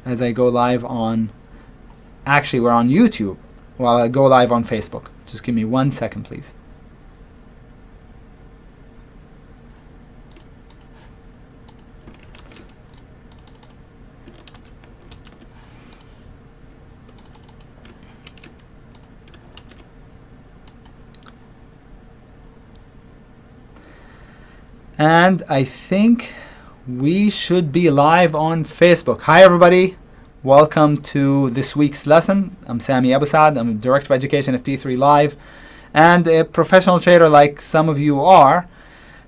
as I go live on, actually we're on YouTube, while I go live on Facebook. Just give me 1 second, please. And I think we should be live on Facebook. Hi everybody, welcome to this week's lesson. I'm Sami Abu Saad. I'm Director of Education at T3 Live and a professional trader like some of you are.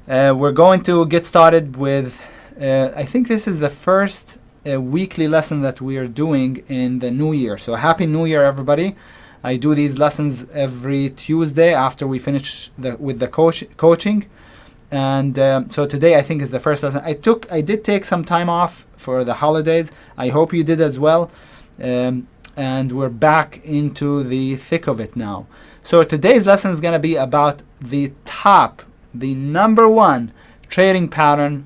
We're going to get started with, I think this is the first weekly lesson that we are doing in the new year. So Happy New Year everybody. I do these lessons every Tuesday after we finish with the coaching. And so today I think is the first lesson. I did take some time off for the holidays. I hope you did as well. And we're back into the thick of it now. So today's lesson is going to be about the number one trading pattern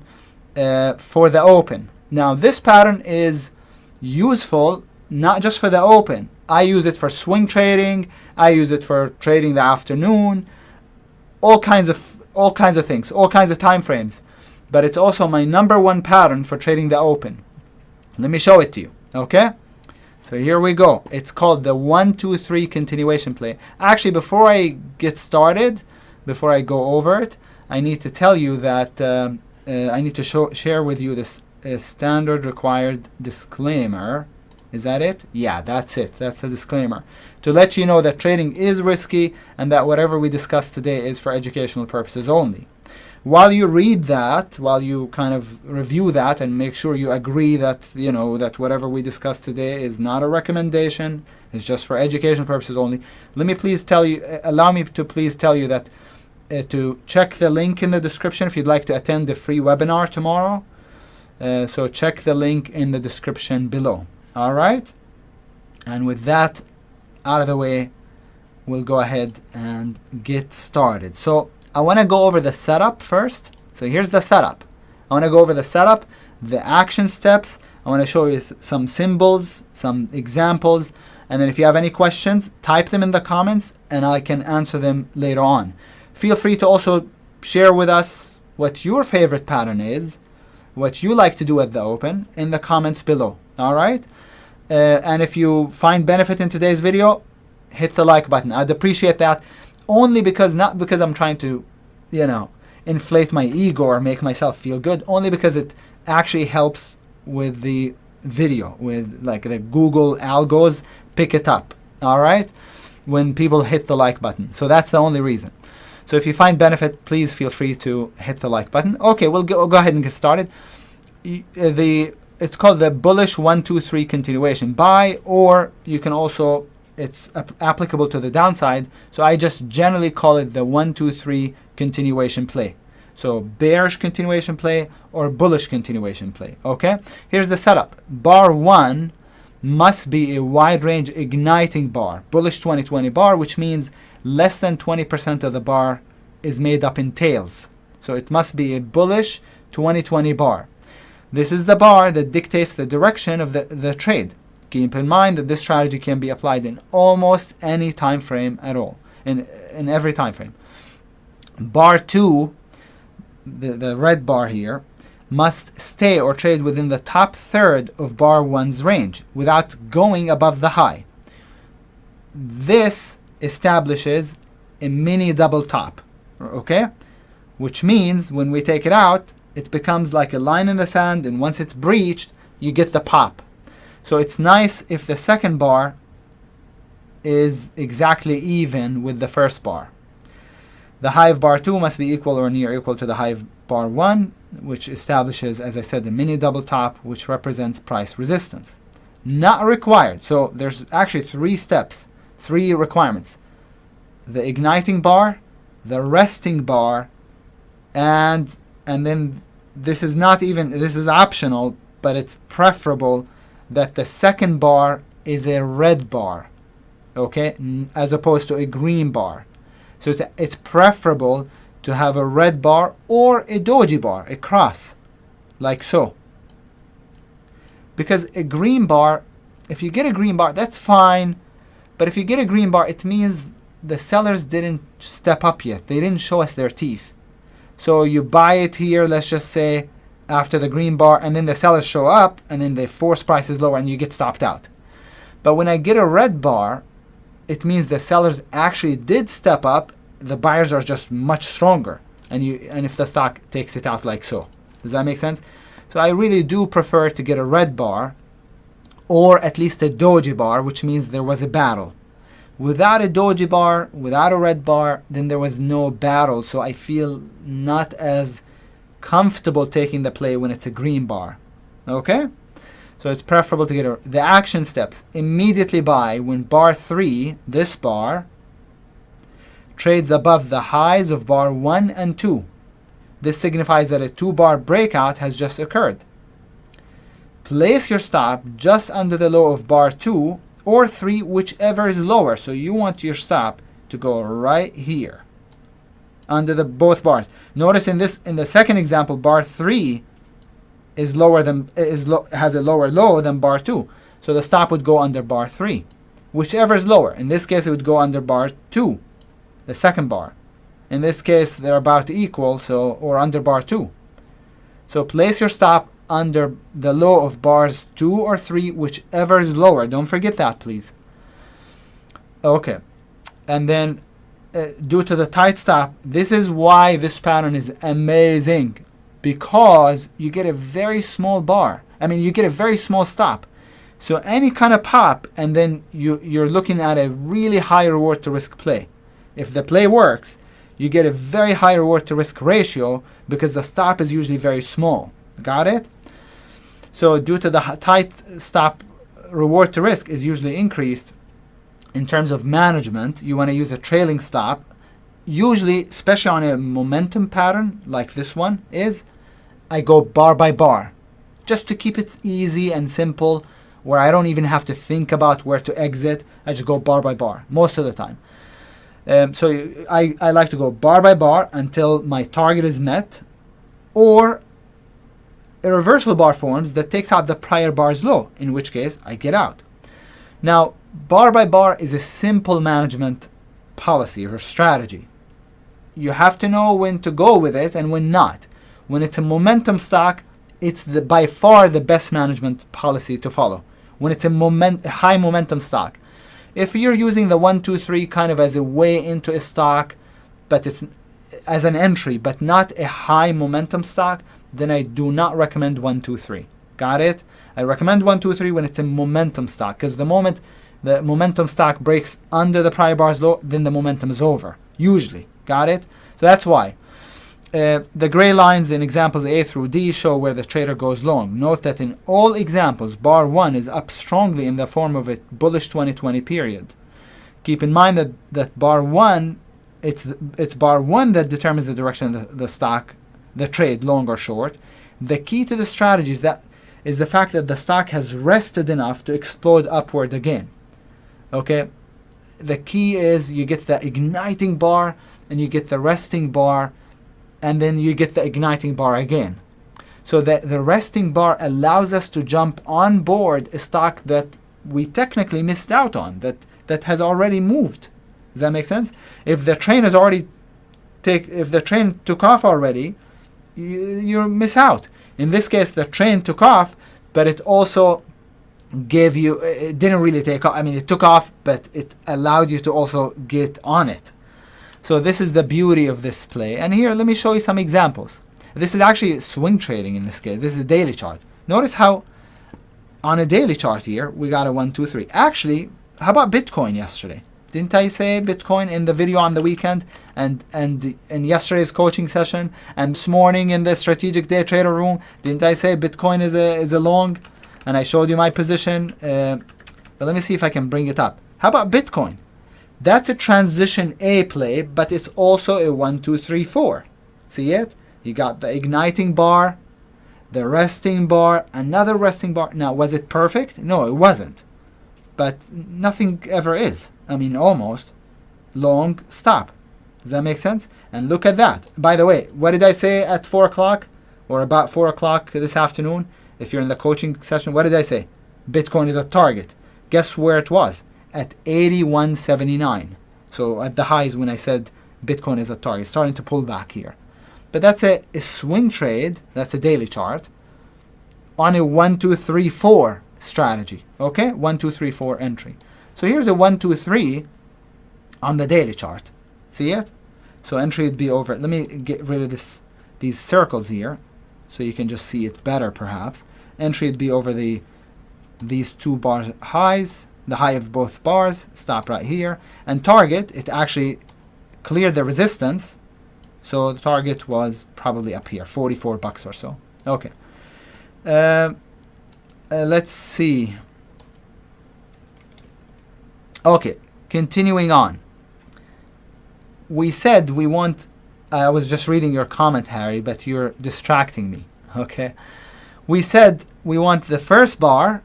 for the open. Now this pattern is useful not just for the open. I use it for swing trading. I use it for trading the afternoon. All kinds of things, all kinds of time frames, but it's also my number one pattern for trading the open. Let me show it to you. Okay, so here we go. It's called the 1 2 3 continuation play. Actually, before I get started, before I go over it, I need to tell you that I need to share with you this standard required disclaimer. Is that it? Yeah, that's it. That's a disclaimer to let you know that trading is risky and that whatever we discuss today is for educational purposes only. While you read that, while you kind of review that and make sure you agree that, you know, that whatever we discuss today is not a recommendation, it's just for educational purposes only, allow me to please tell you that to check the link in the description if you'd like to attend the free webinar tomorrow. So check the link in the description below. All right, and with that out of the way, we'll go ahead and get started. So I want to go over the setup first. So here's the setup. I want to go over the setup, the action steps. I want to show you some symbols, some examples, and then if you have any questions, type them in the comments and I can answer them later on. Feel free to also share with us what your favorite pattern is, what you like to do at the open in the comments below. All right, and if you find benefit in today's video, hit the like button. I'd appreciate that, only because, not because I'm trying to, you know, inflate my ego or make myself feel good, only because it actually helps with the video, with like the Google algos pick it up. All right, when people hit the like button. So that's the only reason. So if you find benefit, please feel free to hit the like button. Okay, we'll go ahead and get started. It's called the bullish 1 2 3 continuation buy, or you can also, it's applicable to the downside. So I just generally call it the 1 2 3 continuation play. So bearish continuation play or bullish continuation play. Okay, here's the setup. Bar 1 must be a wide range igniting bar, bullish 2020 bar, which means less than 20% of the bar is made up in tails. So it must be a bullish 2020 bar. This is the bar that dictates the direction of the trade. Keep in mind that this strategy can be applied in almost any time frame at all, in every time frame. Bar 2, the red bar here, must stay or trade within the top third of bar 1's range without going above the high. This establishes a mini double top, okay? Which means when we take it out, it becomes like a line in the sand, and once it's breached, you get the pop. So it's nice if the second bar is exactly even with the first bar. The high of bar 2 must be equal or near equal to the high of bar 1, which establishes, as I said, a mini double top, which represents price resistance. Not required. So there's actually 3 steps, 3 requirements. The igniting bar, the resting bar, and then this is optional, but it's preferable that the second bar is a red bar, okay, as opposed to a green bar. So it's preferable to have a red bar or a doji bar, a cross, like so. Because a green bar, if you get a green bar, that's fine. But if you get a green bar, it means the sellers didn't step up yet. They didn't show us their teeth. So you buy it here, let's just say, after the green bar, and then the sellers show up, and then they force prices lower, and you get stopped out. But when I get a red bar, it means the sellers actually did step up. The buyers are just much stronger, and if the stock takes it out like so. Does that make sense? So I really do prefer to get a red bar, or at least a doji bar, which means there was a battle. Without a doji bar, without a red bar, then there was no battle. So I feel not as comfortable taking the play when it's a green bar. Okay? So it's preferable to get the action steps. Immediately buy when bar 3, this bar, trades above the highs of bar 1 and 2. This signifies that a 2-bar breakout has just occurred. Place your stop just under the low of bar 2 or 3, whichever is lower. So you want your stop to go right here under the both bars. Notice in the second example, bar 3 is lower than has a lower low than bar 2. So the stop would go under bar 3, whichever is lower. In this case, it would go under bar 2, the second bar. In this case, they're about to equal, or under bar 2. So place your stop under the low of bars 2 or 3, whichever is lower. Don't forget that, please. Okay. And then due to the tight stop, this is why this pattern is amazing, because you get a very small bar. You get a very small stop. So any kind of pop, and then you're looking at a really high reward to risk play. If the play works, you get a very high reward to risk ratio because the stop is usually very small. Got it? So due to the tight stop, reward to risk is usually increased. In terms of management, you want to use a trailing stop. Usually, especially on a momentum pattern like this one is, I go bar by bar, just to keep it easy and simple, where I don't even have to think about where to exit. I just go bar by bar most of the time. So I like to go bar by bar until my target is met, or a reversible bar forms that takes out the prior bar's low, in which case I get out. Now, bar by bar is a simple management policy or strategy. You have to know when to go with it and when not. When it's a momentum stock, it's by far the best management policy to follow. When it's a high momentum stock. If you're using the 1, 2, 3 kind of as a way into a stock, but it's as an entry, but not a high momentum stock, then I do not recommend 1, 2, 3. Got it? I recommend 1, 2, 3 when it's a momentum stock, because the moment the momentum stock breaks under the prior bar's low, then the momentum is over, usually. Got it? So that's why. The gray lines in examples A through D show where the trader goes long. Note that in all examples, bar 1 is up strongly in the form of a bullish 2020 period. Keep in mind that bar 1, it's bar 1 that determines the direction of the stock, the trade, long or short. The key to the strategy is the fact that the stock has rested enough to explode upward again. Okay? The key is you get the igniting bar and you get the resting bar, and then you get the igniting bar again. So the resting bar allows us to jump on board a stock that we technically missed out on, that has already moved. Does that make sense? If the train took off already, you miss out. In this case, the train took off, but it also gave you, it didn't really take off. It took off, but it allowed you to also get on it. So this is the beauty of this play. And here, let me show you some examples. This is actually swing trading in this case. This is a daily chart. Notice how on a daily chart here, we got a 1, 2, 3. Actually, how about Bitcoin yesterday? Didn't I say Bitcoin in the video on the weekend and in yesterday's coaching session and this morning in the strategic day trader room? Didn't I say Bitcoin is a long? And I showed you my position. But let me see if I can bring it up. How about Bitcoin? That's a transition A play, but it's also a 1, 2, 3, 4. See it? You got the igniting bar, the resting bar, another resting bar. Now, was it perfect? No, it wasn't. But nothing ever is. Almost. Long stop. Does that make sense? And look at that. By the way, what did I say at 4 o'clock? Or about 4 o'clock this afternoon? If you're in the coaching session, what did I say? Bitcoin is a target. Guess where it was? At 81.79. So at the highs when I said Bitcoin is a target, starting to pull back here. But that's a swing trade. That's a daily chart on a 1, 2, 3, 4 strategy. Okay, 1, 2, 3, 4 entry. So here's a 1, 2, 3 on the daily chart. See it? So entry would be over. Let me get rid of these circles here, so you can just see it better perhaps. Entry would be over these two bar highs, the high of both bars, stop right here. And target, it actually cleared the resistance. So the target was probably up here, 44 bucks or so. Okay. Let's see. Okay, continuing on. We said we want, I was just reading your comment, Harry, but you're distracting me. Okay. We said we want the first bar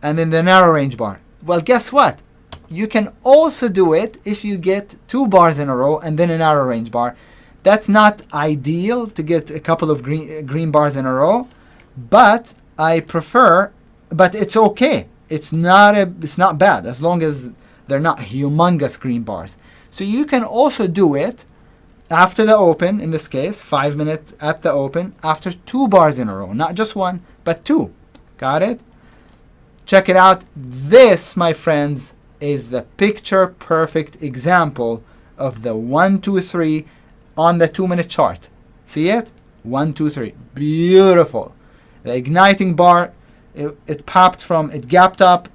and then the narrow range bar. Well, guess what? You can also do it if you get 2 bars in a row and then a narrow range bar. That's not ideal to get a couple of green bars in a row, but I prefer, but it's okay. It's not bad as long as they're not humongous green bars. So you can also do it after the open, in this case, 5 minutes at the open, after 2 bars in a row. Not just 1, but 2. Got it? Check it out. This, my friends, is the picture perfect example of the 1, 2, 3 on the 2-minute chart. See it? 1, 2, 3. Beautiful. The igniting bar, it gapped up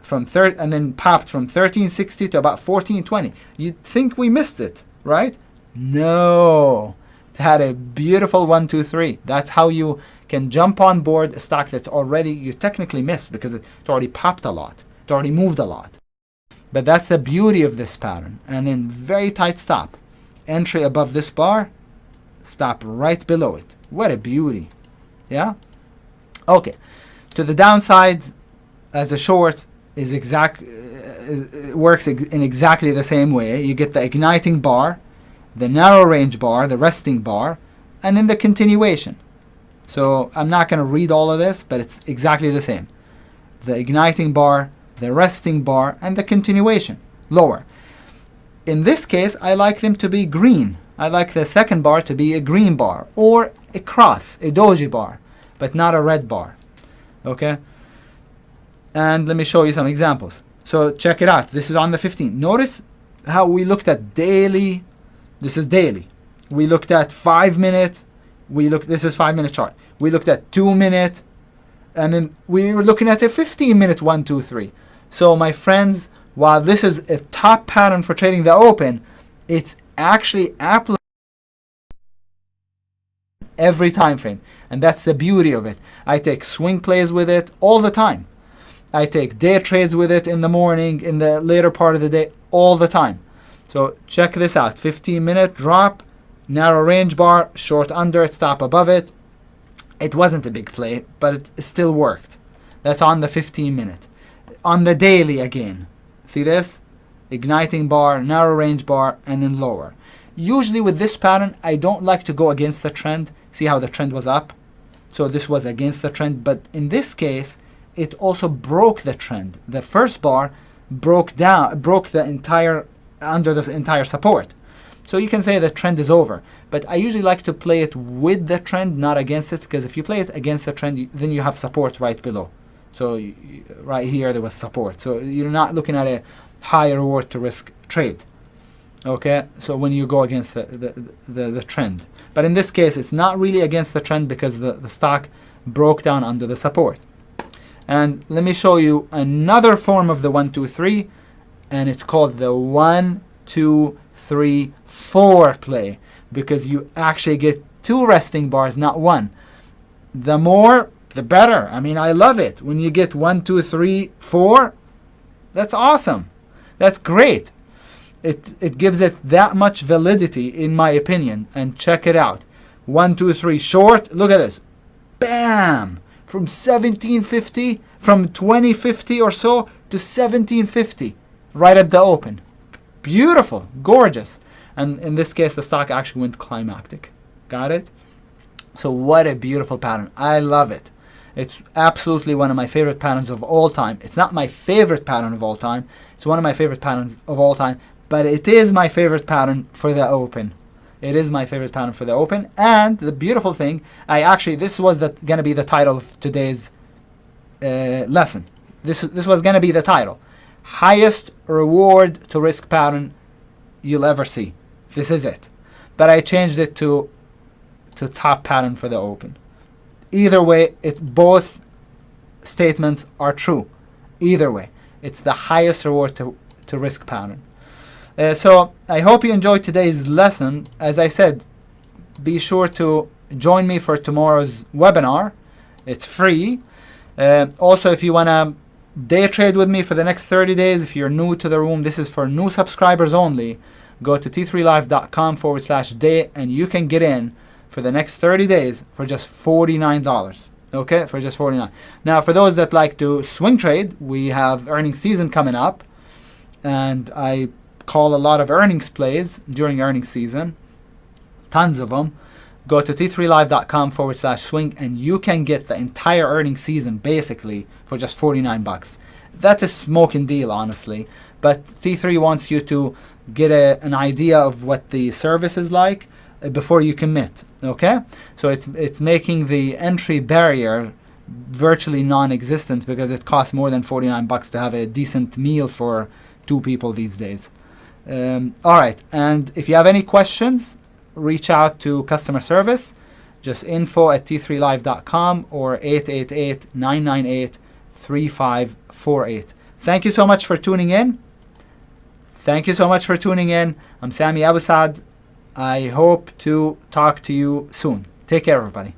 from and then popped from 1360 to about 1420. You'd think we missed it, right? No. It had a beautiful 1, 2, 3. That's how you can jump on board a stock that's already, you technically missed because it already popped a lot. It already moved a lot. But that's the beauty of this pattern. And then very tight stop. Entry above this bar, stop right below it. What a beauty. Yeah? Okay. To the downside, as a short, works in exactly the same way. You get the igniting bar, the narrow range bar, the resting bar, and then the continuation. So I'm not going to read all of this, but it's exactly the same. The igniting bar, the resting bar, and the continuation, lower. In this case, I like them to be green. I like the second bar to be a green bar or a cross, a doji bar, but not a red bar. Okay? And let me show you some examples. So check it out. This is on the 15th. Notice how we looked at daily. This is daily. We looked at 5 minute. This is 5-minute chart. We looked at 2 minute. And then we were looking at a 15-minute 1, 2, 3. So my friends, while this is a top pattern for trading the open, it's actually applicable every time frame. And that's the beauty of it. I take swing plays with it all the time. I take day trades with it in the morning, in the later part of the day, all the time. So check this out. 15-minute drop, narrow range bar, short under it, stop above it. It wasn't a big play, but it still worked. That's on the 15-minute. On the daily again. See this? Igniting bar, narrow range bar, and then lower. Usually with this pattern, I don't like to go against the trend. See how the trend was up? So this was against the trend, but in this case, it also broke the trend. The first bar broke the entire, under the entire support. So you can say the trend is over. But I usually like to play it with the trend, not against it, because if you play it against the trend, then you have support right below. So right here, there was support. So you're not looking at a high reward to risk trade. Okay, so when you go against the trend. But in this case, it's not really against the trend because the stock broke down under the support. And let me show you another form of the 1, 2, 3, and it's called the 1, 2, 3, 4 play, because you actually get 2 resting bars, not 1. The more, the better. I mean, I love it. When you get 1, 2, 3, 4, that's awesome. That's great. It gives it that much validity, in my opinion. And check it out. 1, 2, 3 short. Look at this. Bam! From 1750, from 2050 or so to 1750, right at the open. Beautiful, gorgeous. And in this case, the stock actually went climactic. Got it? So what a beautiful pattern. I love it. It's absolutely one of my favorite patterns of all time. It's not my favorite pattern of all time. It's one of my favorite patterns of all time, but it is my favorite pattern for the open. It is my favorite pattern for the open. And the beautiful thing, this was going to be the title of today's lesson. This was going to be the title. Highest reward to risk pattern you'll ever see. This is it. But I changed it to top pattern for the open. Either way, both statements are true. Either way, it's the highest reward to risk pattern. So I hope you enjoyed today's lesson. As I said, be sure to join me for tomorrow's webinar. It's free. Also, if you want to day trade with me for the next 30 days, if you're new to the room, this is for new subscribers only. Go to t3live.com/day and you can get in for the next 30 days for just $49. Okay, for just $49. Now, for those that like to swing trade, we have earnings season coming up, and I call a lot of earnings plays during earnings season, tons of them. Go to t3live.com/swing and you can get the entire earnings season basically for just $49. That's a smoking deal, honestly. But T3 wants you to get an idea of what the service is like before you commit. Okay, so it's making the entry barrier virtually non-existent because it costs more than $49 to have a decent meal for 2 people these days. All right, and if you have any questions, reach out to customer service, just info@t3live.com or 888-998-3548. Thank you so much for tuning in. I'm Sami Abu Saad. I hope to talk to you soon. Take care, everybody.